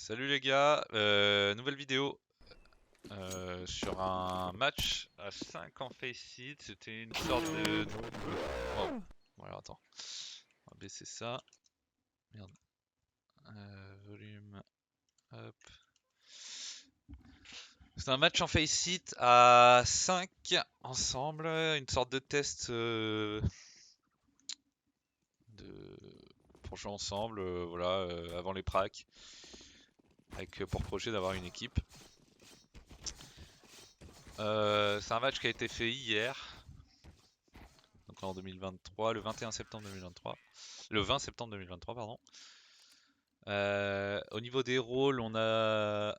Salut les gars, nouvelle vidéo sur un match à 5 en Faceit. C'était une sorte de... Oh, voilà, attends, on va baisser ça. Merde. Volume, hop. C'est un match en Faceit à 5 ensemble, une sorte de test pour jouer ensemble, voilà, avant les pracs, avec pour projet d'avoir une équipe. C'est un match qui a été fait hier, donc en 2023, le 21 septembre 2023. Le 20 septembre 2023, pardon. Au niveau des rôles, on a...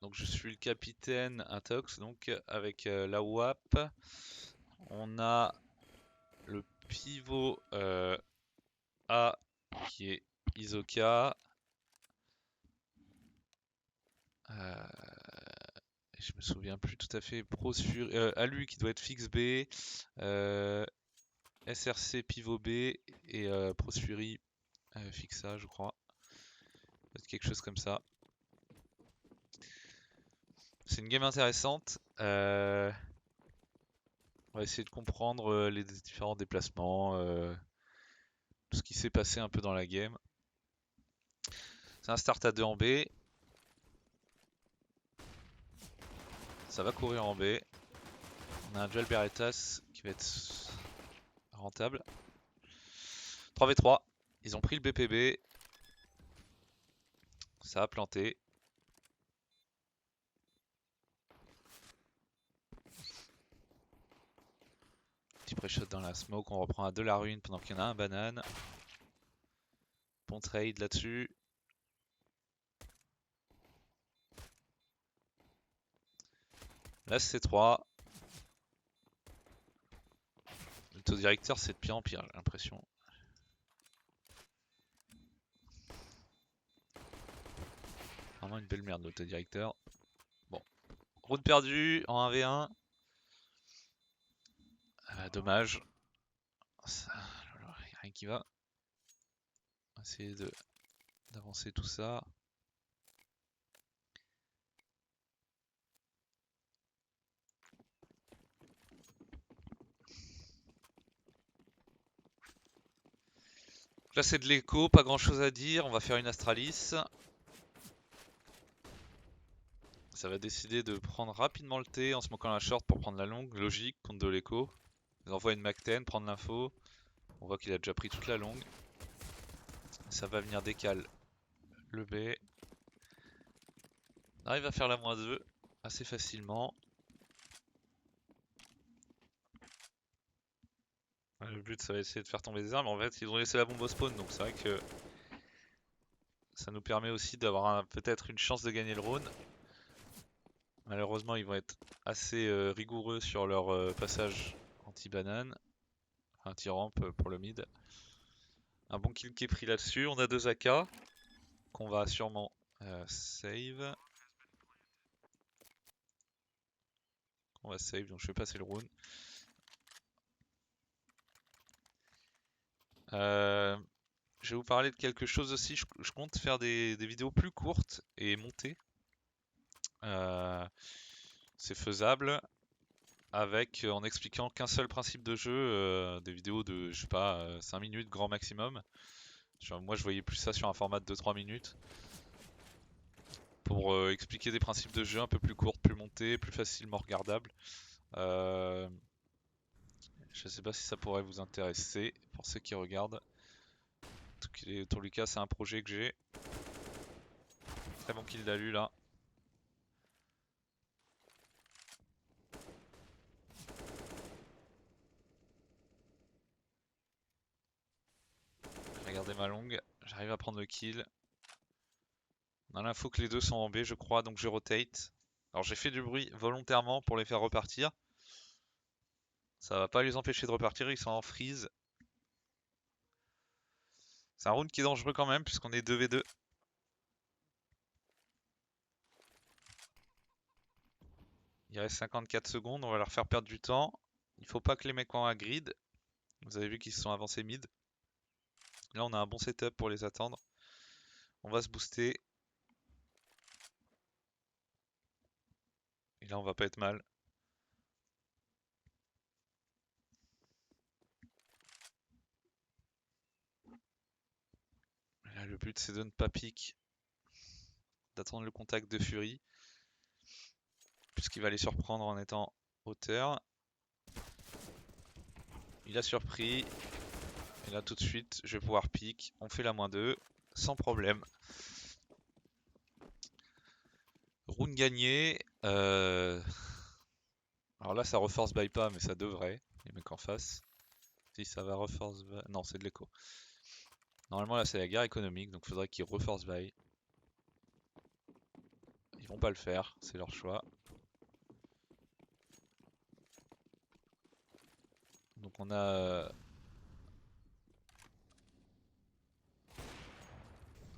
donc je suis le capitaine Intox, donc avec la WAP. On a le pivot A qui est Isoka. Je me souviens plus tout à fait. Alu qui doit être fixe B. SRC pivot B et Prosfury fixe A, je crois. Peut-être quelque chose comme ça. C'est une game intéressante. On va essayer de comprendre les différents déplacements, tout ce qui s'est passé un peu dans la game. C'est un start à 2 en B. Ça va courir en B. On a un duel Berettas qui va être rentable. 3v3. Ils ont pris le BPB. Ça a planté. Petit pré-shot dans la smoke. On reprend à 2 la rune pendant qu'il y en a un banane. Bon trade là-dessus. Là c'est 3. Le taux directeur c'est de pire en pire, j'ai l'impression. Vraiment une belle merde l'autodirecteur. Bon. Route perdue en 1v1. Dommage. Il n'y a rien qui va. On va essayer d'avancer tout ça. Là c'est de l'écho, pas grand chose à dire. On va faire une Astralis. Ça va décider de prendre rapidement le T en se moquant la short pour prendre la longue. Logique contre de l'écho. Il envoie une Mac-10, prendre l'info. On voit qu'il a déjà pris toute la longue. Ça va venir décaler le B. On arrive à faire la -2 assez facilement. Le but ça va essayer de faire tomber des armes. En fait ils ont laissé la bombe au spawn, donc c'est vrai que ça nous permet aussi d'avoir peut-être une chance de gagner le round. Malheureusement ils vont être assez rigoureux sur leur passage anti-banane. Anti-ramp pour le mid. Un bon kill qui est pris là-dessus. On a 2 AK qu'on va sûrement save. On va save, donc je vais passer le round. Je vais vous parler de quelque chose aussi. Je compte faire des vidéos plus courtes et montées. C'est faisable en expliquant qu'un seul principe de jeu, des vidéos de je sais pas 5 minutes grand maximum. Moi je voyais plus ça sur un format de 2-3 minutes pour expliquer des principes de jeu un peu plus courtes, plus montées, plus facilement regardables. Je sais pas si ça pourrait vous intéresser pour ceux qui regardent. En tous les cas c'est un projet que j'ai. Très bon kill d'Alu là. Regardez ma longue, j'arrive à prendre le kill. On a l'info que les deux sont en B je crois, donc je rotate. Alors j'ai fait du bruit volontairement pour les faire repartir. Ça va pas les empêcher de repartir, ils sont en freeze. C'est un round qui est dangereux quand même puisqu'on est 2v2. Il reste 54 secondes, on va leur faire perdre du temps. Il faut pas que les mecs aient un grid. Vous avez vu qu'ils se sont avancés mid. Là on a un bon setup pour les attendre. On va se booster. Et là on va pas être mal. Là, le but c'est de ne pas pique, d'attendre le contact de Fury, puisqu'il va les surprendre en étant hauteur. Il a surpris. Et là tout de suite je vais pouvoir pique. On fait la -2 sans problème. Round gagné. Alors là ça reforce by pas, mais ça devrait. Les mecs en face. Si ça va reforce by... Non, c'est de l'écho. Normalement là c'est la guerre économique, donc il faudrait qu'ils reforce by. Ils vont pas le faire, c'est leur choix. Donc on a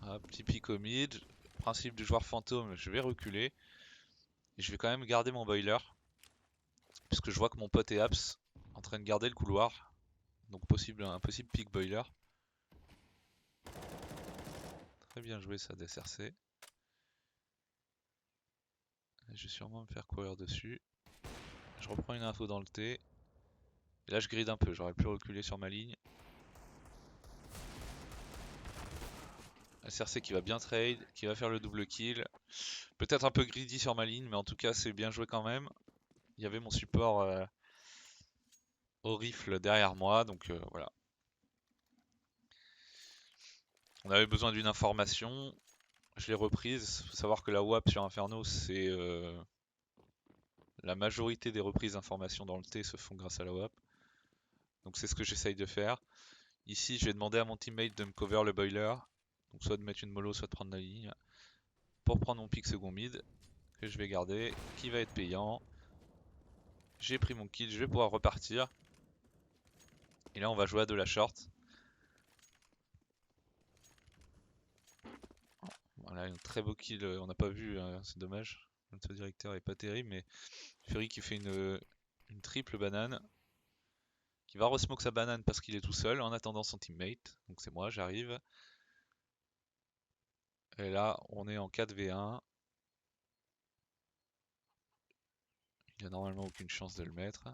un petit pic au mid. Principe du joueur fantôme, je vais reculer. Et je vais quand même garder mon boiler. Puisque je vois que mon pote est abs en train de garder le couloir. Donc un possible pick boiler. Très bien joué ça DSRC. Je vais sûrement me faire courir dessus. Je reprends une info dans le T. Et là je grid un peu, j'aurais pu reculer sur ma ligne. SRC qui va bien trade, qui va faire le double kill. Peut-être un peu greedy sur ma ligne, mais en tout cas c'est bien joué quand même. Il y avait mon support au rifle derrière moi, donc voilà. On avait besoin d'une information, je l'ai reprise. Faut savoir que la WAP sur Inferno, c'est la majorité des reprises d'informations dans le T se font grâce à la WAP. Donc c'est ce que j'essaye de faire. Ici, je vais demander à mon teammate de me cover le boiler. Donc soit de mettre une mollo, soit de prendre la ligne. Pour prendre mon pick second mid, que je vais garder, qui va être payant. J'ai pris mon kill, je vais pouvoir repartir. Et là on va jouer à de la short. Voilà, un très beau kill, on n'a pas vu, hein, c'est dommage. Notre directeur est pas terrible, mais Fury qui fait une triple banane. Qui va resmoke sa banane parce qu'il est tout seul en attendant son teammate. Donc c'est moi, j'arrive. Et là, on est en 4v1. Il n'y a normalement aucune chance de le mettre.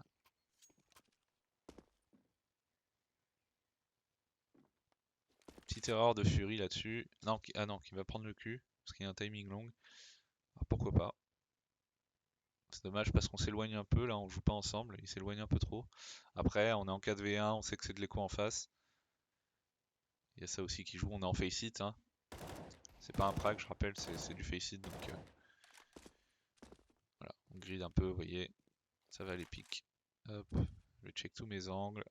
Petite erreur de Fury là-dessus. Non, ah non, qui va prendre le cul. Parce qu'il y a un timing long. Alors pourquoi pas. C'est dommage parce qu'on s'éloigne un peu. Là, on joue pas ensemble. Il s'éloigne un peu trop. Après, on est en 4v1. On sait que c'est de l'écho en face. Il y a ça aussi qui joue. On est en face hit. Hein. C'est pas un prag, je rappelle. C'est du face hit. Donc voilà. On grid un peu. Vous voyez. Ça va les pics. Hop. Je check tous mes angles.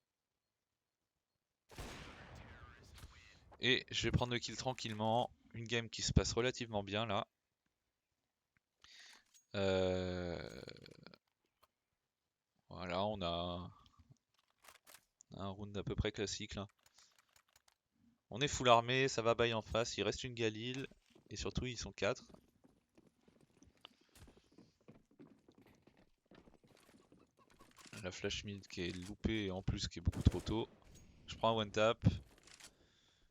Et je vais prendre le kill tranquillement. Une game qui se passe relativement bien là. Voilà, on a un round à peu près classique là. On est full armé, ça va bail en face, il reste une Galil. Et surtout ils sont 4. La flash mid qui est loupée et en plus qui est beaucoup trop tôt. Je prends un one tap.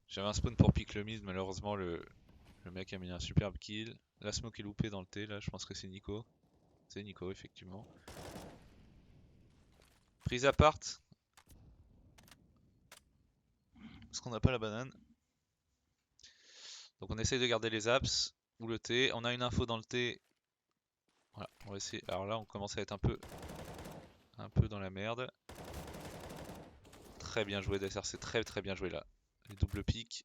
J'avais un spawn pour pick le mid, malheureusement le mec a mis un superbe kill. La smoke est loupée dans le T là, je pense que c'est Nico. C'est Nico effectivement. Prise à part. Parce qu'on n'a pas la banane. Donc on essaye de garder les apps ou le T. On a une info dans le T. Voilà, on va essayer. Alors là on commence à être un peu dans la merde. Très bien joué DSR, c'est très bien joué là. Les doubles pics.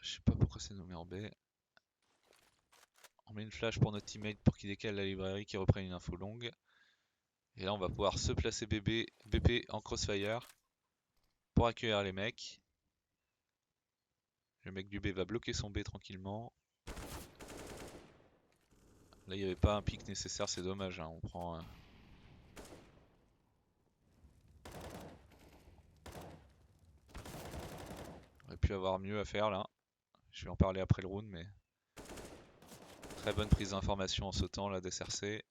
Je sais pas pourquoi c'est nommé en B. On met une flash pour notre teammate pour qu'il décale la librairie, qu'il reprenne une info longue. Et là on va pouvoir se placer BP en crossfire pour accueillir les mecs. Le mec du B va bloquer son B tranquillement. Là il n'y avait pas un pic nécessaire, c'est dommage. Hein. On prend un... On aurait pu avoir mieux à faire là. Je vais en parler après le round, mais très bonne prise d'information en sautant la DSRC.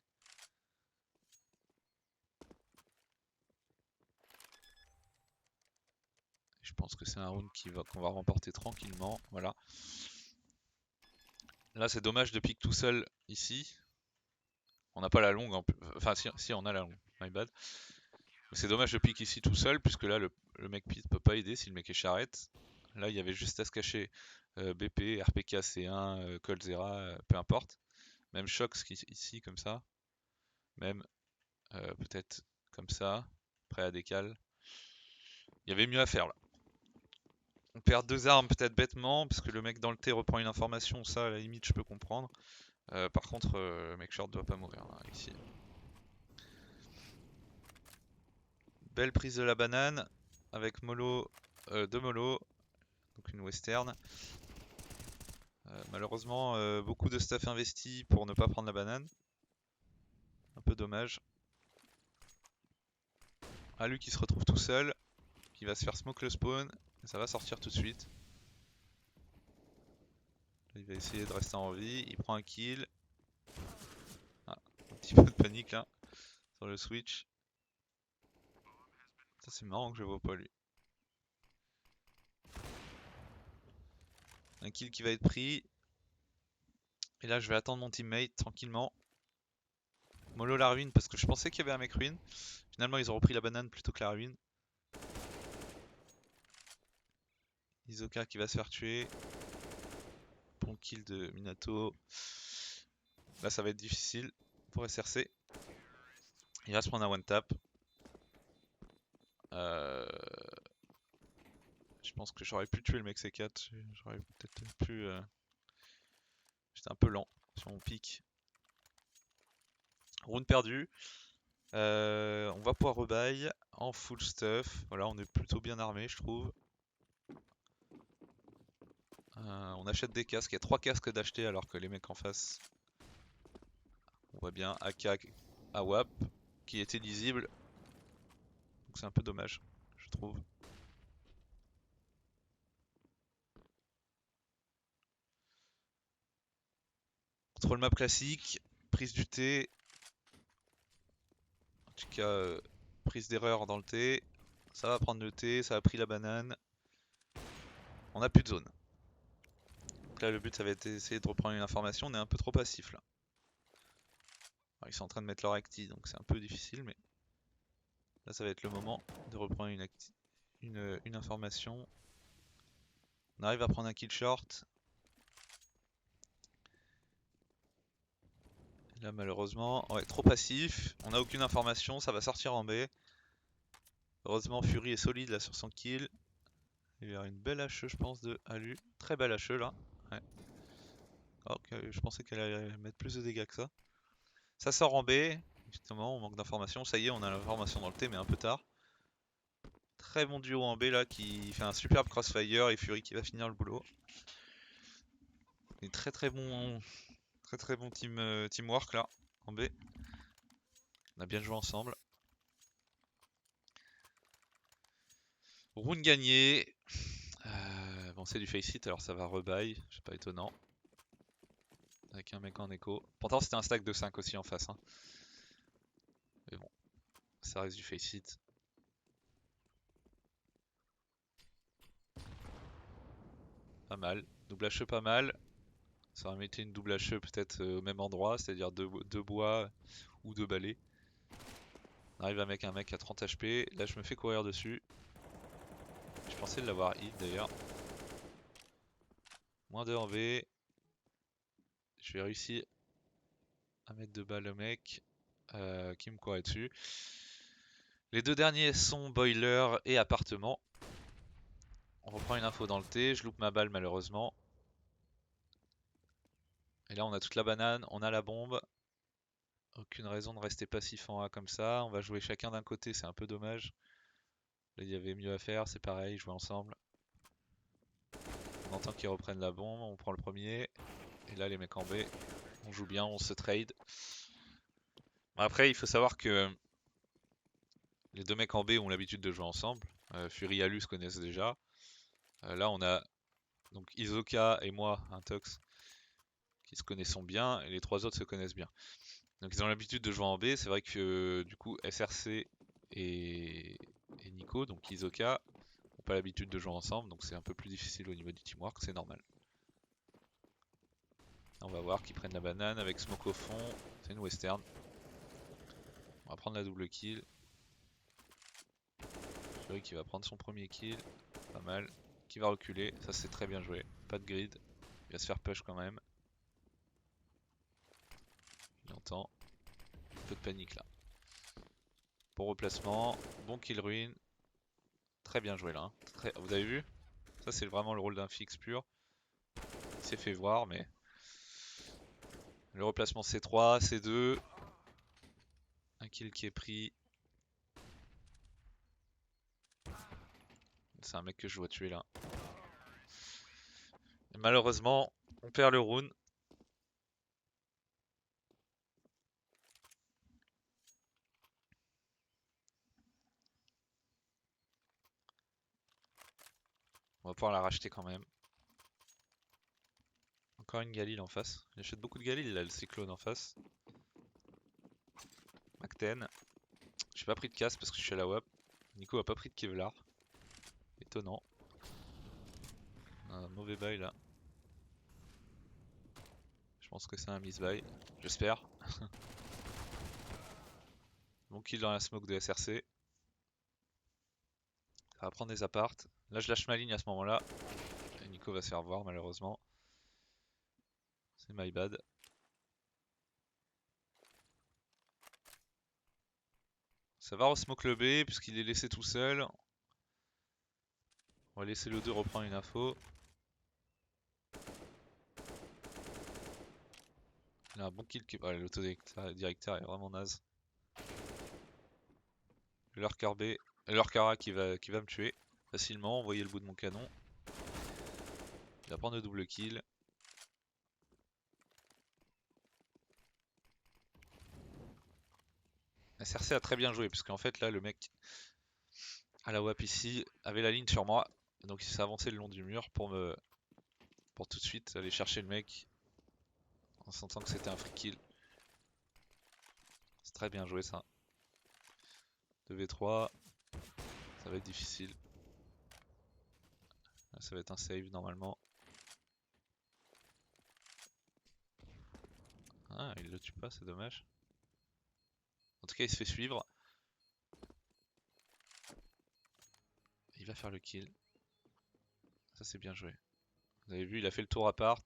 Je pense que c'est un round qu'on va remporter tranquillement. Voilà. Là, c'est dommage de pique tout seul ici. On n'a pas la longue en plus. Enfin, si, on a la longue. My bad. C'est dommage de pique ici tout seul, puisque là, le mec pit peut pas aider si le mec est charrette. Là, il y avait juste à se cacher BP, RPK C1, Coldzera, peu importe. Même Shox ici, comme ça. Même peut-être comme ça. Prêt à décal. Il y avait mieux à faire là. On perd 2 armes peut-être bêtement, parce que le mec dans le T reprend une information, ça à la limite je peux comprendre. Par contre, le mec short doit pas mourir là, ici. Belle prise de la banane, avec mollo, 2 mollo, donc une western. Malheureusement, beaucoup de stuff investi pour ne pas prendre la banane. Un peu dommage. Alu qui se retrouve tout seul, qui va se faire smoke le spawn, et ça va sortir tout de suite. Il va essayer de rester en vie, il prend un kill. Ah, un petit peu de panique là, sur le switch. Ça c'est marrant que je vois pas lui. Un kill qui va être pris. Et là je vais attendre mon teammate tranquillement. Mollo la ruine parce que je pensais qu'il y avait un mec ruine. Finalement ils ont repris la banane plutôt que la ruine. Isoka qui va se faire tuer. Bon kill de Minato. Là ça va être difficile pour SRC. Il va se prendre un one tap. Je pense que j'aurais pu tuer le mec C4. J'aurais peut-être pu... J'étais un peu lent sur mon pic. Round perdu. On va pouvoir rebuy en full stuff. Voilà, on est plutôt bien armé, je trouve. On achète des casques. Il y a 3 casques d'acheter alors que les mecs en face. On voit bien AK AWAP qui était lisible. Donc c'est un peu dommage, je trouve. Contrôle map classique, prise du T. En tout cas, prise d'erreur dans le T. Ça va prendre le T, ça a pris la banane. On a plus de zone. Donc là, le but, ça va être d'essayer de reprendre une information. On est un peu trop passif là. Alors, ils sont en train de mettre leur acti, donc c'est un peu difficile, mais là, ça va être le moment de reprendre une information. On arrive à prendre un kill short. Là, malheureusement, ouais, trop passif. On n'a aucune information, ça va sortir en B. Heureusement, Fury est solide là sur son kill. Il y a une belle HE, je pense, de Alu. Très belle HE là. Ouais. Je pensais qu'elle allait mettre plus de dégâts que ça. Ça sort en B. Justement, on manque d'informations. Ça y est, on a l'information dans le T, mais un peu tard. Très bon duo en B là qui fait un superbe crossfire et Fury qui va finir le boulot. Et très bon teamwork là en B. On a bien joué ensemble. Round gagné. Bon, c'est du face hit, alors ça va rebuy, c'est pas étonnant. Avec un mec en écho. Pourtant, c'était un stack de 5 aussi en face. Hein. Mais bon, ça reste du face hit. Pas mal. Double HE pas mal. Ça va mettre une double HE peut-être au même endroit, c'est-à-dire deux bois ou 2 balais. On arrive avec un mec à 30 HP. Là, je me fais courir dessus. Je pensais l'avoir hit d'ailleurs. Moins 2 en V. Je vais réussir à mettre 2 balles au mec qui me courait dessus. Les 2 derniers sont boiler et appartement. On reprend une info dans le T. Je loupe ma balle malheureusement. Et là, on a toute la banane, on a la bombe. Aucune raison de rester passif en A comme ça. On va jouer chacun d'un côté, c'est un peu dommage. Là, il y avait mieux à faire, c'est pareil, jouer ensemble. On entend qu'ils reprennent la bombe, on prend le premier. Et là, les mecs en B, on joue bien, on se trade. Après, il faut savoir que les 2 mecs en B ont l'habitude de jouer ensemble. Fury et Alu se connaissent déjà. Là, on a donc Isoka et moi, un Tox, qui se connaissons bien, et les 3 autres se connaissent bien. Donc ils ont l'habitude de jouer en B, c'est vrai que du coup SRC et Nico, donc Isoka, pas l'habitude de jouer ensemble, donc c'est un peu plus difficile au niveau du teamwork, c'est normal. On va voir qu'ils prennent la banane avec smoke au fond, c'est une western. On va prendre la double kill. Fury qui va prendre son premier kill, pas mal. Qui va reculer, ça c'est très bien joué, pas de grid. Il va se faire push quand même. Il entend un peu de panique là. Bon replacement, bon kill ruin. Très bien joué là. Hein. Vous avez vu? Ça c'est vraiment le rôle d'un fixe pur. Il s'est fait voir mais... Le replacement C3, C2. Un kill qui est pris. C'est un mec que je dois tuer là. Et malheureusement, on perd le round. On va pouvoir la racheter quand même. Encore une Galil en face. Il achète beaucoup de Galil là, le cyclone en face. Macten. J'ai pas pris de casse parce que je suis à la WAP. Nico a pas pris de Kevlar. Étonnant. Un mauvais bail là. Je pense que c'est un miss buy. J'espère. Bon kill dans la smoke de SRC. Ça va prendre des apparts. Là je lâche ma ligne à ce moment là. Et Nico va se faire voir malheureusement. C'est my bad. Ça va re-smoke le B puisqu'il est laissé tout seul. On va laisser le 2 reprendre une info. Il a un bon kill qui... Ouais, l'autodirecteur est vraiment naze. Lurker B, Lurker A qui va me tuer facilement. Envoyez le bout de mon canon. Il va prendre le double kill. SRC a très bien joué parce qu'en fait là le mec à la WAP ici avait la ligne sur moi. Donc il s'est avancé le long du mur pour tout de suite aller chercher le mec en sentant que c'était un free kill. C'est très bien joué ça. 2v3, ça va être difficile. Là, ça va être un save normalement. Ah, il le tue pas, c'est dommage. En tout cas, il se fait suivre. Il va faire le kill. Ça, c'est bien joué. Vous avez vu, il a fait le tour à part.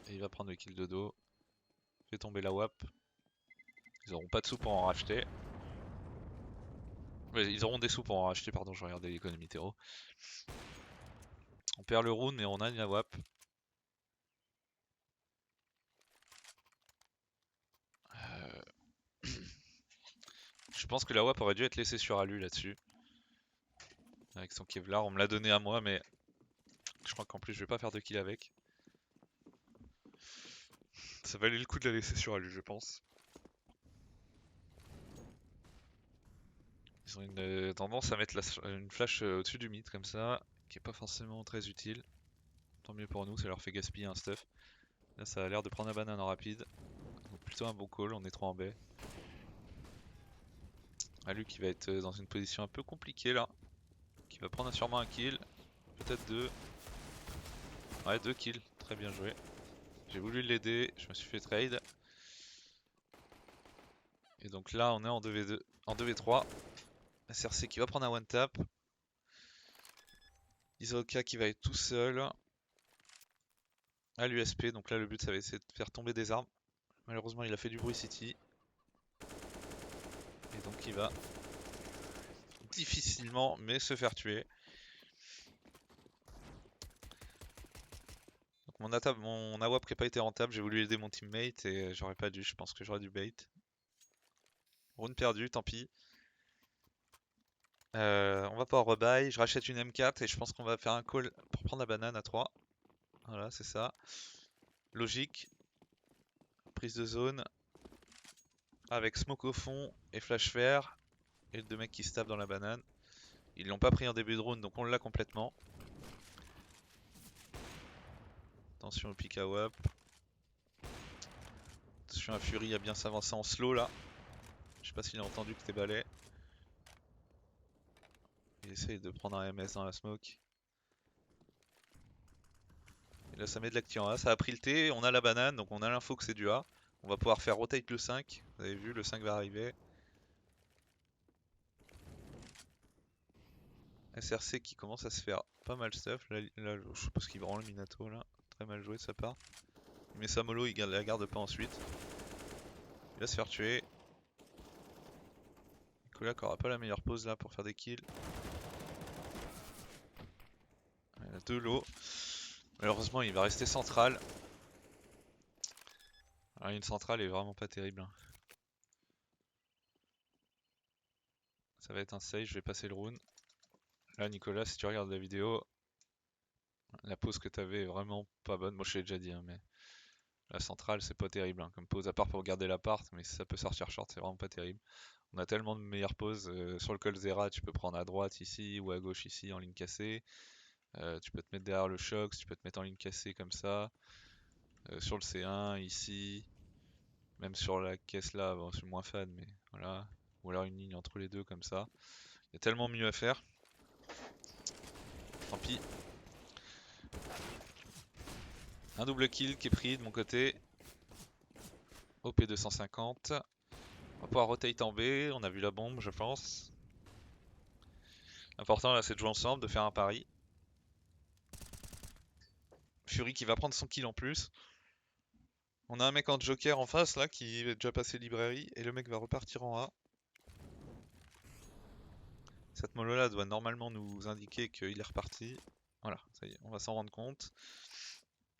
Et il va prendre le kill de dos. Fait tomber la WAP. Ils auront pas de sous pour en racheter. Ouais, ils auront des sous pour en racheter, pardon, je regardais l'économie terreau. On perd le round, mais on a la WAP. Je pense que la WAP aurait dû être laissée sur Alu là-dessus. Avec son Kevlar, on me l'a donné à moi, mais je crois qu'en plus je vais pas faire de kill avec. Ça valait le coup de la laisser sur Alu, je pense. Ils ont une tendance à mettre une flash au-dessus du mid comme ça, qui est pas forcément très utile. Tant mieux pour nous, ça leur fait gaspiller un stuff. Là ça a l'air de prendre la banane en rapide. Donc plutôt un bon call, on est 3 en B. Alu qui va être dans une position un peu compliquée là. Qui va prendre sûrement un kill. Peut-être 2. Ouais, 2 kills, très bien joué. J'ai voulu l'aider, je me suis fait trade. Et donc là on est en 2v2, en 2v3. SRC qui va prendre un one tap. Isoka qui va être tout seul à l'USP, donc là le but ça va essayer de faire tomber des armes. Malheureusement il a fait du bruit City. Et donc il va difficilement mais se faire tuer. Donc mon AWAP qui n'a pas été rentable, j'ai voulu aider mon teammate et j'aurais pas dû, je pense que j'aurais dû bait. Round perdu, tant pis. On va pas en rebuy, je rachète une M4 et je pense qu'on va faire un call pour prendre la banane à 3. Voilà, c'est ça. Logique. Prise de zone. Avec smoke au fond et flash vert. Et les deux mecs qui se tapent dans la banane. Ils l'ont pas pris en début de round donc on l'a complètement. Attention au pick à WAP. Attention à Fury à bien s'avancer en slow là. Je sais pas s'il a entendu que c'était balai. Il essaye de prendre un MS dans la smoke. Et là ça met de l'acti en A, ça a pris le T, on a la banane, donc on a l'info que c'est du A. On va pouvoir faire rotate le 5, vous avez vu, le 5 va arriver. SRC qui commence à se faire pas mal stuff, là je suppose qu'il branle le Minato là, très mal joué de sa part. Il met sa mollo, il la garde pas ensuite. Il va se faire tuer. Nicolas qui aura pas la meilleure pose là pour faire des kills. Il a 2 lots. Malheureusement il va rester central. Alors, une centrale est vraiment pas terrible, hein. Ça va être un save, je vais passer le rune. Là Nicolas, si tu regardes la vidéo, la pose que t'avais est vraiment pas bonne. Moi je l'ai déjà dit, hein, mais la centrale c'est pas terrible, hein, comme pose, à part pour garder l'appart, mais si ça peut sortir short c'est vraiment pas terrible. On a tellement de meilleures poses. Sur le Colzera tu peux prendre à droite ici ou à gauche ici en ligne cassée. Tu peux te mettre derrière le Shox, tu peux te mettre en ligne cassée comme ça. Sur le C1 ici, même sur la caisse là, bon, je suis moins fan, mais voilà. Ou alors une ligne entre les deux comme ça. Il y a tellement mieux à faire. Tant pis. Un double kill qui est pris de mon côté. OP 250. On va pouvoir rotate en B, on a vu la bombe je pense. L'important là c'est de jouer ensemble, de faire un pari. Fury qui va prendre son kill en plus. On a un mec en joker en face là qui est déjà passé librairie et le mec va repartir en A. Cette mollo là doit normalement nous indiquer qu'il est reparti. Voilà, ça y est, on va s'en rendre compte.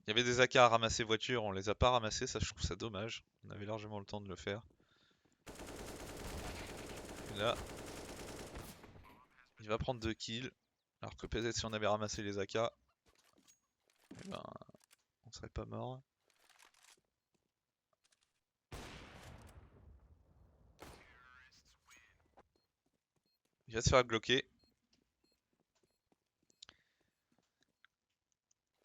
Il y avait des AK à ramasser voiture, on les a pas ramassés, ça je trouve ça dommage. On avait largement le temps de le faire. Et là, il va prendre 2 kills. Alors que peut-être si on avait ramassé les AK, eh ben, on serait pas mort. Il va se faire bloquer.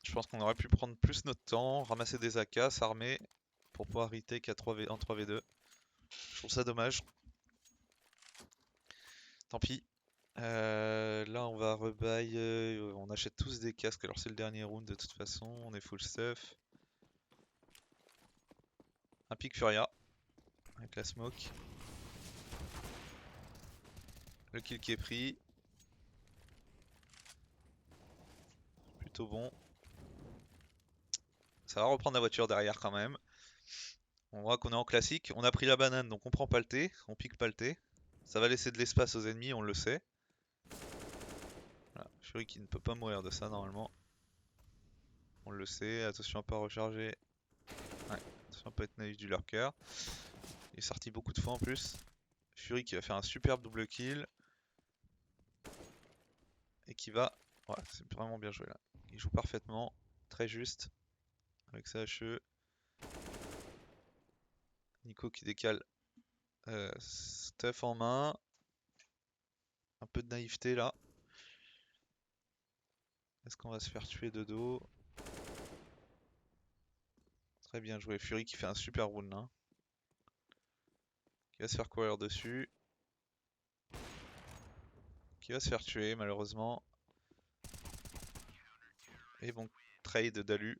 Je pense qu'on aurait pu prendre plus notre temps, ramasser des AK, s'armer pour pouvoir retake à 3v, en 3v2. Je trouve ça dommage. Tant pis. Là on va rebuy, on achète tous des casques, alors c'est le dernier round de toute façon, on est full stuff. Un pick Furia avec la smoke. Le kill qui est pris. Plutôt bon. Ça va reprendre la voiture derrière quand même. On voit qu'on est en classique. On a pris la banane donc on prend pas le T. On pique pas le T. Ça va laisser de l'espace aux ennemis, on le sait. Voilà. Fury qui ne peut pas mourir de ça normalement. On le sait. Attention à pas recharger. Ouais. Attention à pas être naïf du lurker. Il est sorti beaucoup de fois en plus. Fury qui va faire un superbe double kill. Et qui va... Ouais, c'est vraiment bien joué là. Il joue parfaitement. Très juste. Avec sa HE. Nico qui décale stuff en main. Un peu de naïveté là. Est-ce qu'on va se faire tuer de dos? Très bien joué. Fury qui fait un super round là. Qui va se faire courir dessus. Qui va se faire tuer malheureusement. Et bon trade d'Alu.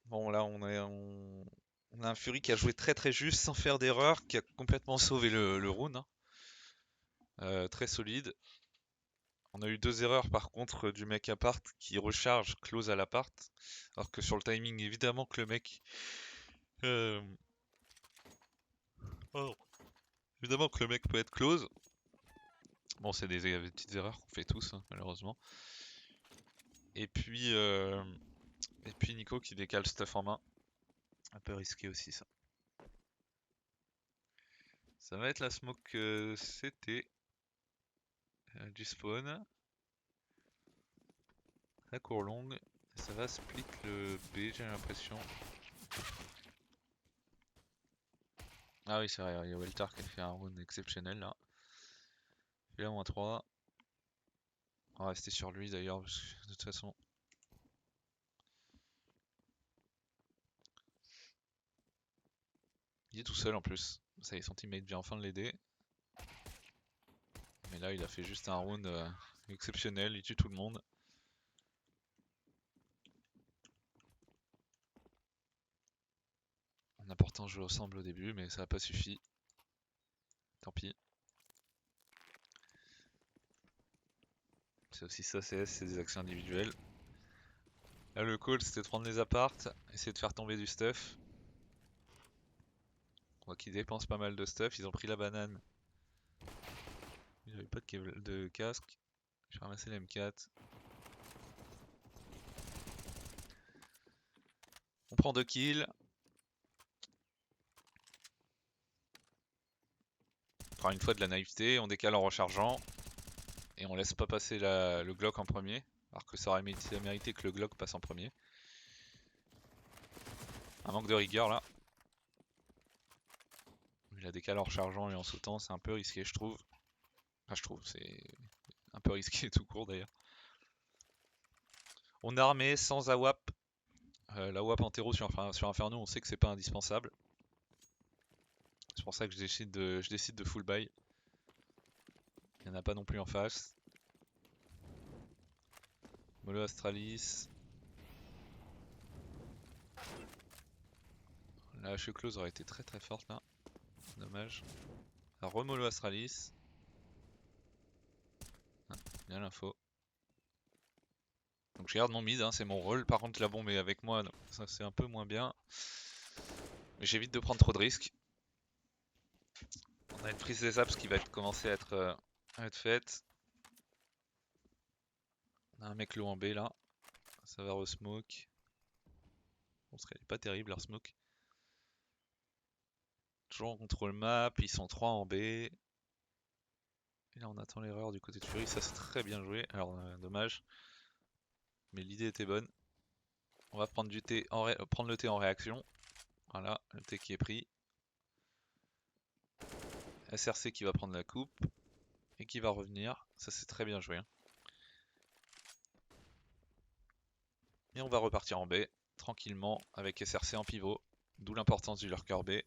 Bon là on a un Fury qui a joué très juste sans faire d'erreur. Qui a complètement sauvé le round, hein. Très solide. On a eu 2 erreurs par contre du mec appart qui recharge close à l'appart. Alors que sur le timing évidemment que le mec... euh, oh, évidemment que le mec peut être close. Bon c'est des petites erreurs qu'on fait tous, hein, malheureusement. Et puis Nico qui décale stuff en main. Un peu risqué aussi ça. Ça va être la smoke CT du spawn. La cour longue. Et ça va split le B j'ai l'impression. Ah oui c'est vrai, il y a Weltar qui a fait un round exceptionnel là. Il a -3. On va rester sur lui d'ailleurs parce que de toute façon. Il est tout seul en plus. Ça y est, son teammate vient enfin de l'aider. Mais là il a fait juste un round exceptionnel, il tue tout le monde. On a pourtant joué ensemble au début mais ça n'a pas suffi. Tant pis. C'est aussi ça CS, c'est des actions individuelles. Là le call c'était de prendre les apparts, essayer de faire tomber du stuff. On voit qu'ils dépensent pas mal de stuff, ils ont pris la banane. Il n'avait pas de casque. J'ai ramassé l'M4. On prend 2 kills. Encore une fois de la naïveté, on décale en rechargeant. Et on laisse pas passer le Glock en premier. Alors que ça aurait mérité que le Glock passe en premier. Un manque de rigueur là. Il a décalé en rechargeant et en sautant, c'est un peu risqué je trouve. Enfin je trouve, c'est un peu risqué tout court d'ailleurs. On est armé sans AWAP. La WAP en terreau sur Inferno, on sait que c'est pas indispensable. C'est pour ça que je décide de full buy. Il n'y en a pas non plus en face. Mollo Astralis. La hache close aurait été très très forte là. Dommage. Alors remollo Astralis. Ah, bien l'info. Donc je garde mon mid, hein, c'est mon rôle. Par contre la bombe est avec moi, donc ça c'est un peu moins bien. Mais j'évite de prendre trop de risques. On a une prise des apps qui va commencer à être faite. On a un mec low en B là. Ça va re-smoke. Bon, ce serait pas terrible leur smoke. Toujours on contrôle map, ils sont 3 en B. Et là on attend l'erreur du côté de Fury, ça c'est très bien joué. Alors dommage. Mais l'idée était bonne. On va prendre prendre le T en réaction. Voilà, le T qui est pris. SRC qui va prendre la coupe. Et qui va revenir. Ça c'est très bien joué. Hein. Et on va repartir en B, tranquillement, avec SRC en pivot. D'où l'importance du lurker B.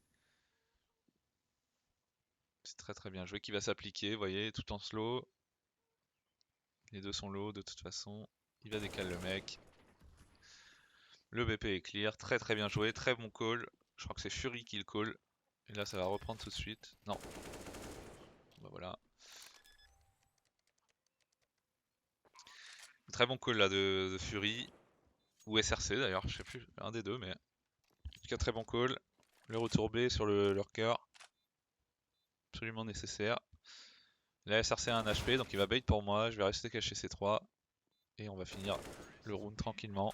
C'est très très bien joué, qui va s'appliquer, vous voyez, tout en slow. Les deux sont low de toute façon. Il va décaler le mec. Le BP est clear, très très bien joué, très bon call. Je crois que c'est Fury qui le call. Et là ça va reprendre tout de suite. Non. Bah voilà. Très bon call là de Fury. Ou SRC d'ailleurs, je sais plus, un des deux, mais en tout cas très bon call. Le retour B sur le lurker. Absolument nécessaire. La SRC a un HP, donc il va bait pour moi. Je vais rester caché C3. Et on va finir le round tranquillement.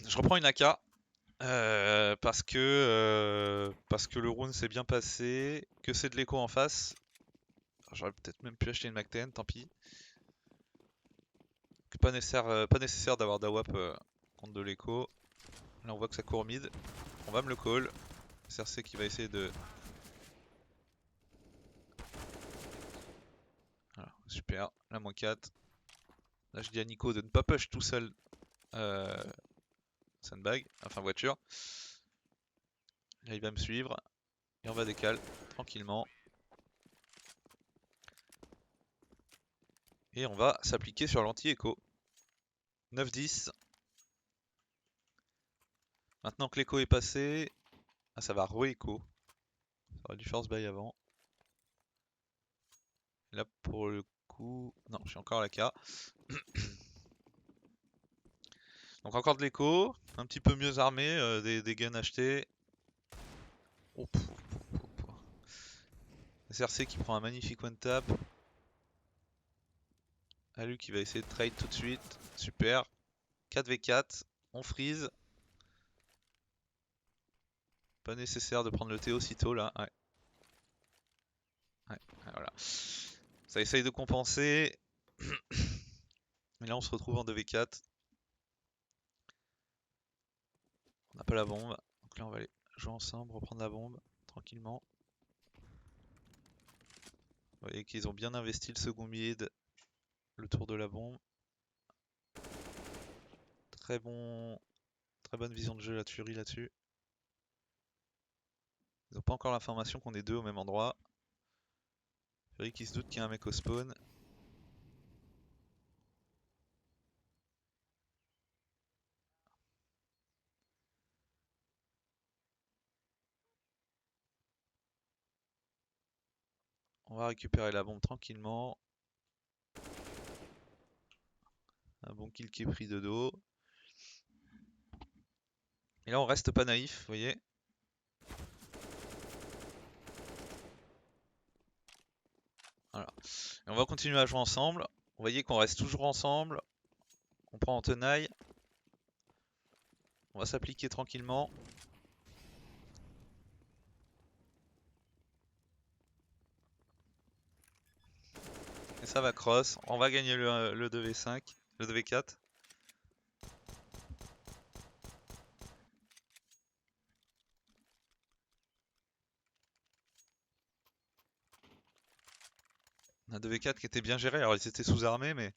Je reprends une AK. Parce que le round s'est bien passé. Que c'est de l'écho en face. J'aurais peut-être même pu acheter une MAC-10, tant pis. Pas nécessaire d'avoir d'AWAP contre de l'écho. Là on voit que ça court mid. On va me le call. CRC qui va essayer de... Voilà, super. La moins 4. Là je dis à Nico de ne pas push tout seul sandbag, enfin voiture. Là il va me suivre. Et on va décaler tranquillement. Et on va s'appliquer sur l'anti-écho. 9-10. Maintenant que l'écho est passé, ah, ça va re-écho. Ça aurait dû force buy avant. Là pour le coup, non, je suis encore à la K. Donc encore de l'écho, un petit peu mieux armé, des guns achetés. Oh, SRC qui prend un magnifique one tap. Alu qui va essayer de trade tout de suite. Super. 4v4. On freeze. Pas nécessaire de prendre le T aussitôt là. Ouais. Ouais, voilà. Ça essaye de compenser. Mais là on se retrouve en 2v4. On n'a pas la bombe. Donc là on va aller jouer ensemble, reprendre la bombe tranquillement. Vous voyez qu'ils ont bien investi le second mid, le tour de la bombe. Très bon, très bonne vision de jeu la Fury là-dessus. Ils ont pas encore l'information qu'on est deux au même endroit. Fury qui se doute qu'il y a un mec au spawn. On va récupérer la bombe tranquillement. Un bon kill qui est pris de dos. Et là on reste pas naïf, vous voyez. Voilà. Et on va continuer à jouer ensemble. Vous voyez qu'on reste toujours ensemble. On prend en tenaille. On va s'appliquer tranquillement. Et ça va cross. On va gagner le 2v5, le 2v4. Un 2v4 qui était bien géré. Alors ils étaient sous-armés, mais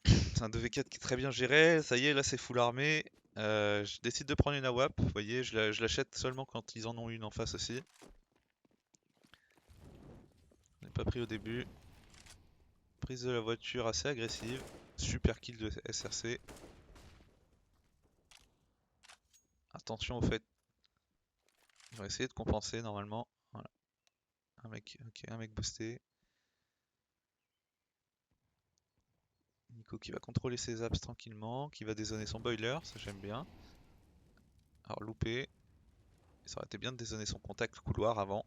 c'est un 2v4 qui est très bien géré. Ça y est, là c'est full armé. Je décide de prendre une AWP. Vous voyez, je l'achète seulement quand ils en ont une en face aussi. On n'est pas pris au début. Prise de la voiture assez agressive. Super kill de SRC. Attention au fait. Ils vont essayer de compenser normalement. Voilà. Un mec, ok, un mec boosté. Nico qui va contrôler ses apps tranquillement, qui va dézoner son boiler, ça j'aime bien. Alors loupé. Ça aurait été bien de dézoner son contact couloir avant.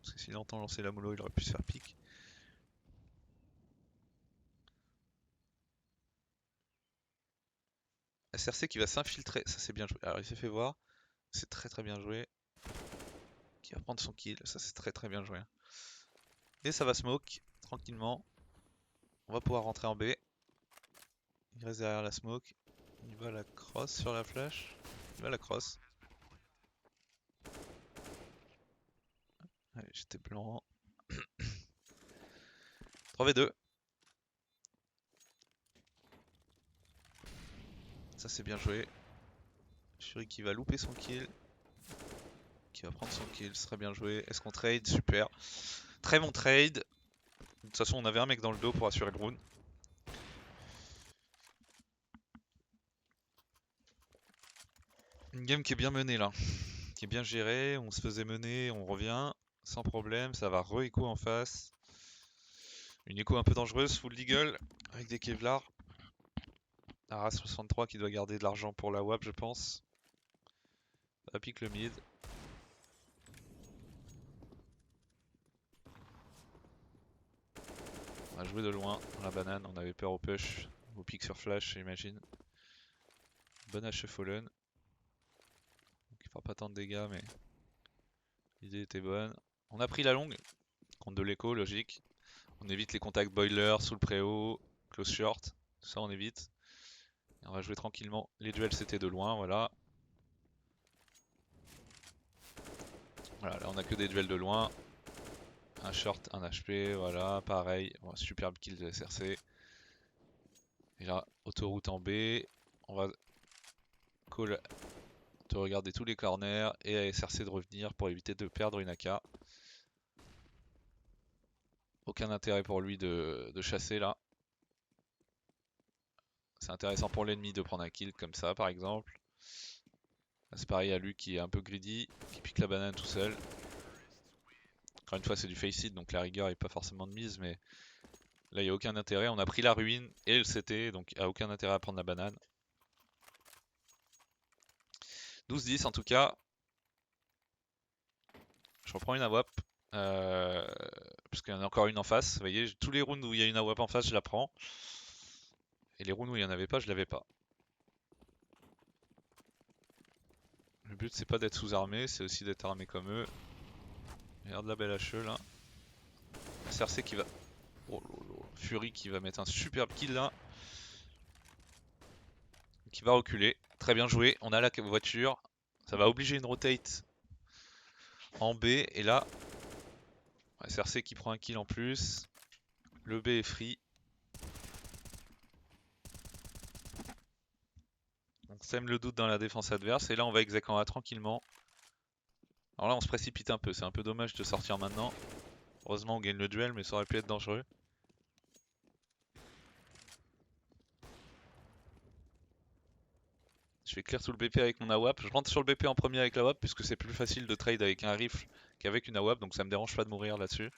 Parce que s'il entend lancer la mollo, il aurait pu se faire pique. SRC qui va s'infiltrer, ça c'est bien joué. Alors il s'est fait voir, c'est très très bien joué. Qui va prendre son kill, ça c'est très très bien joué. Et ça va smoke, tranquillement. On va pouvoir rentrer en B. Il reste derrière la smoke. Il va la cross sur la flash. Il va la cross. Allez, j'étais blanc. 3v2. Ça c'est bien joué. Fury qui va louper son kill. Qui va prendre son kill, ce serait bien joué. Est-ce qu'on trade? Super. Très bon trade. De toute façon, on avait un mec dans le dos pour assurer le round. Une game qui est bien menée là. Qui est bien gérée. On se faisait mener, on revient. Sans problème. Ça va re-écho en face. Une écho un peu dangereuse, full legal. Avec des Kevlar. Aras 63 qui doit garder de l'argent pour la WAP, je pense. Ça pique le mid. On a joué de loin dans la banane. On avait peur au push. Au pick sur flash, j'imagine. Bonne HE Fallen. Donc il fera pas tant de dégâts, mais l'idée était bonne. On a pris la longue. Contre de l'écho, logique. On évite les contacts boiler, sous le préau, close short. Tout ça on évite. Et on va jouer tranquillement. Les duels c'était de loin, voilà. Voilà, là on a que des duels de loin. Un short, un HP, voilà, pareil. Bon, superbe kill de SRC. Et là, autoroute en B. On va call de regarder tous les corners et à SRC de revenir pour éviter de perdre une AK. Aucun intérêt pour lui de chasser là. C'est intéressant pour l'ennemi de prendre un kill comme ça par exemple. C'est pareil à lui qui est un peu greedy, qui pique la banane tout seul. Encore une fois c'est du face it donc la rigueur est pas forcément de mise mais là il n'y a aucun intérêt. On a pris la ruine et le CT donc il n'y a aucun intérêt à prendre la banane. 12-10 en tout cas. Je reprends une AWP. Parce qu'il y en a encore une en face. Vous voyez, tous les rounds où il y a une AWP en face, je la prends. Et les rounds où il n'y en avait pas, je l'avais pas. Le but c'est pas d'être sous-armé, c'est aussi d'être armé comme eux. Regarde la belle HE là. SRC qui va... Oh lolo. Fury qui va mettre un superbe kill là. Qui va reculer. Très bien joué, on a la voiture. Ça va obliger une rotate en B. Et là, SRC qui prend un kill en plus. Le B est free. sème le doute dans la défense adverse. Et là on va exec en A tranquillement. Alors là on se précipite un peu, c'est un peu dommage de sortir maintenant. Heureusement on gagne le duel mais ça aurait pu être dangereux. Je vais clear tout le BP avec mon AWAP. Je rentre sur le BP en premier avec la AWAP puisque c'est plus facile de trade avec un rifle qu'avec une AWAP, donc ça me dérange pas de mourir là-dessus.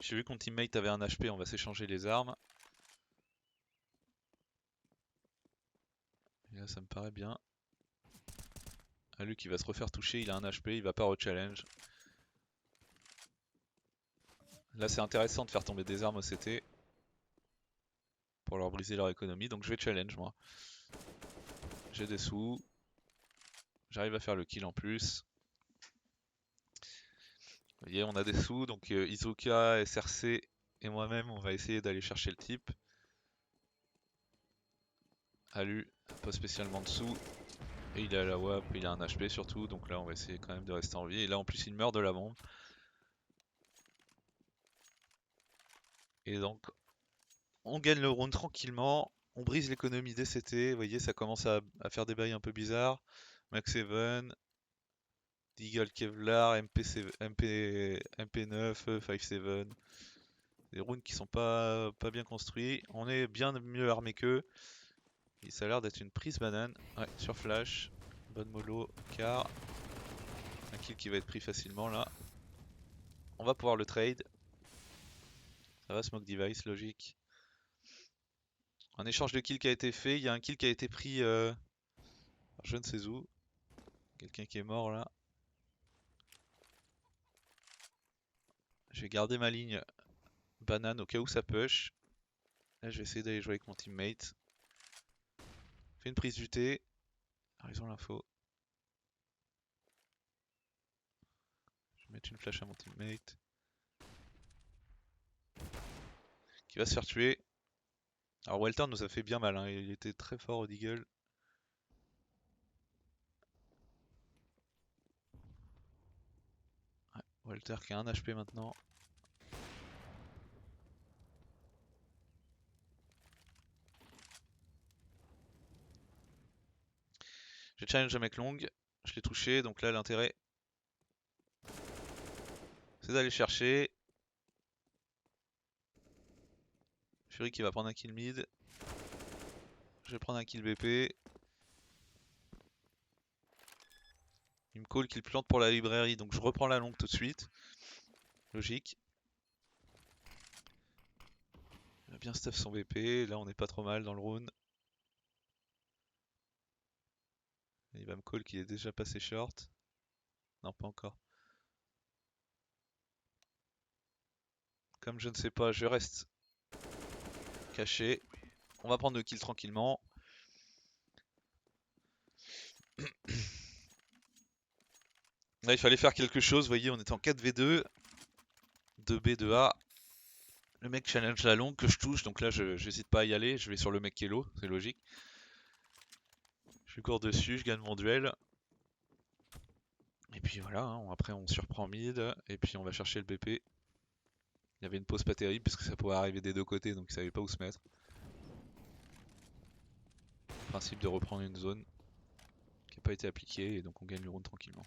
J'ai vu que mon teammate avait un HP, on va s'échanger les armes. Et là ça me paraît bien. Lui qui va se refaire toucher, il a un HP, il va pas re-challenge. Là c'est intéressant de faire tomber des armes au CT pour leur briser leur économie, donc je vais challenge moi. J'ai des sous, j'arrive à faire le kill en plus. Vous voyez, on a des sous, donc Izuka, SRC et moi-même, on va essayer d'aller chercher le type. Alu, pas spécialement dessous. Et il a la WAP, il a un HP surtout, donc là on va essayer quand même de rester en vie. Et là en plus il meurt de la bombe. Et donc on gagne le round tranquillement, on brise l'économie des CT, vous voyez ça commence à faire des bails un peu bizarres. Max 7, Deagle Kevlar, MP9, 5-7. Des rounds qui sont pas bien construits. On est bien mieux armé qu'eux. Et ça a l'air d'être une prise banane. Ouais, sur flash. Bonne mollo, car. Un kill qui va être pris facilement là. On va pouvoir le trade. Ça va, smoke device, logique. Un échange de kills qui a été fait. Il y a un kill qui a été pris je ne sais où. Quelqu'un qui est mort là. Je vais garder ma ligne banane au cas où ça push. Là je vais essayer d'aller jouer avec mon teammate. Fait une prise du T. Ah, ils ont l'info. Je vais mettre une flash à mon teammate. Qui va se faire tuer. Alors Walter nous a fait bien mal, hein. Il était très fort au Deagle. Ouais, Walter qui a 1 HP maintenant. J'ai challenge le mec long, je l'ai touché, donc là l'intérêt c'est d'aller chercher. Fury qui va prendre un kill mid. Je vais prendre un kill BP. Il me call qu'il plante pour la librairie, donc je reprends la longue tout de suite. Logique. Il va bien stuff son BP, là on n'est pas trop mal dans le round. Il va me call qu'il est déjà passé short. Non, pas encore. Comme je ne sais pas, je reste caché. On va prendre le kill tranquillement. Là il fallait faire quelque chose, vous voyez on est en 4v2. 2B, 2A. Le mec challenge la longue que je touche, donc là je n'hésite pas à y aller, je vais sur le mec qui est low, c'est logique. Je cours dessus, je gagne mon duel. Et puis voilà, hein, après on surprend mid, et puis on va chercher le BP. Il y avait une pause pas terrible, parce que ça pouvait arriver des deux côtés, donc il savait pas où se mettre. Principe de reprendre une zone qui n'a pas été appliquée, et donc on gagne le round tranquillement.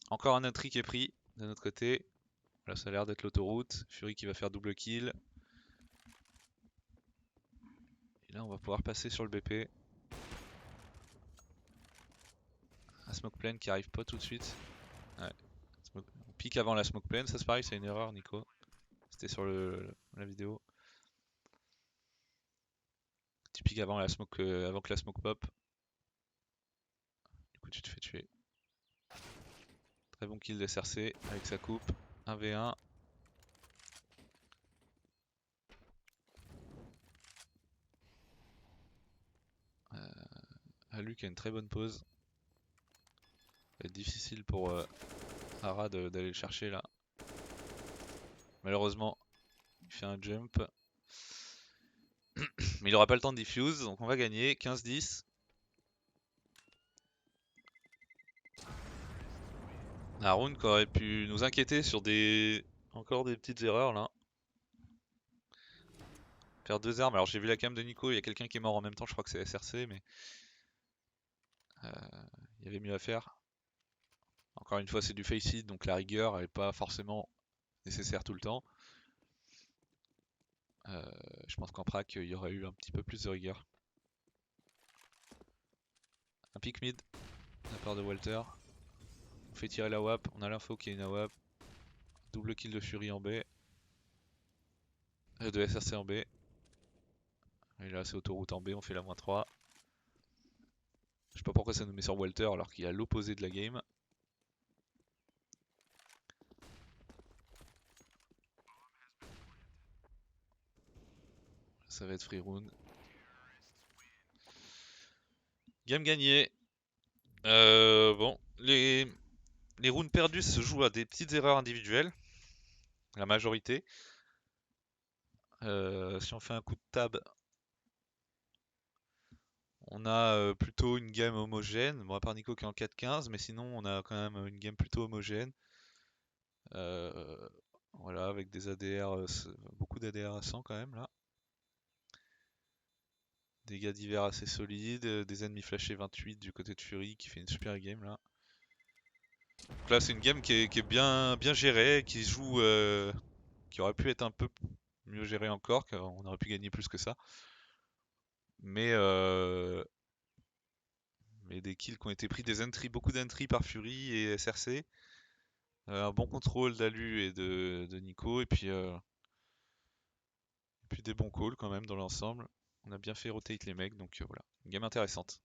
Encore un entry qui est pris de notre côté. Là ça a l'air d'être l'autoroute. Fury qui va faire double kill. Et là on va pouvoir passer sur le BP. Un smoke plane qui arrive pas tout de suite. Ouais. On pique avant la smoke plane, ça c'est pareil, c'est une erreur Nico. C'était sur la vidéo. Tu piques avant avant que la smoke pop. Du coup tu te fais tuer. Très bon kill de SRC avec sa coupe. 1v1. Alu qui a une très bonne pause. Ça va être difficile pour Ara d'aller le chercher là. Malheureusement, il fait un jump. Mais il aura pas le temps de diffuse, donc on va gagner 15-10. Un round qui aurait pu nous inquiéter sur encore des petites erreurs là. Faire deux armes. Alors j'ai vu la cam de Nico, il y a quelqu'un qui est mort en même temps, je crois que c'est SRC, mais euh, il y avait mieux à faire. Encore une fois, c'est du face it, donc la rigueur est pas forcément nécessaire tout le temps. Euh, je pense qu'en prac, il y aurait eu un petit peu plus de rigueur. Un pick mid de la part de Walter. On fait tirer la WAP, on a l'info qu'il y a une AWAP. Double kill de Fury en B. De SRC en B. Et là c'est autoroute en B, on fait la -3. Je sais pas pourquoi ça nous met sur Walter alors qu'il est à l'opposé de la game. Ça va être free round. Game gagné. Bon, les rounds perdus se jouent à des petites erreurs individuelles. La majorité. Si on fait un coup de tab, on a plutôt une game homogène. Bon, à part Nico qui est en 4-15, mais sinon on a quand même une game plutôt homogène. Voilà, avec des ADR, beaucoup d'ADR à 100 quand même là. Des gars divers assez solides, des ennemis flashés 28 du côté de Fury qui fait une super game là. Donc là c'est une game qui est bien gérée, qui se joue, qui aurait pu être un peu mieux gérée encore, car on aurait pu gagner plus que ça. Mais, mais des kills qui ont été pris, des entries, beaucoup d'entries par Fury et SRC. Un bon contrôle d'Alu et de Nico, et puis des bons calls quand même dans l'ensemble. On a bien fait rotate les mecs, donc voilà, une game intéressante.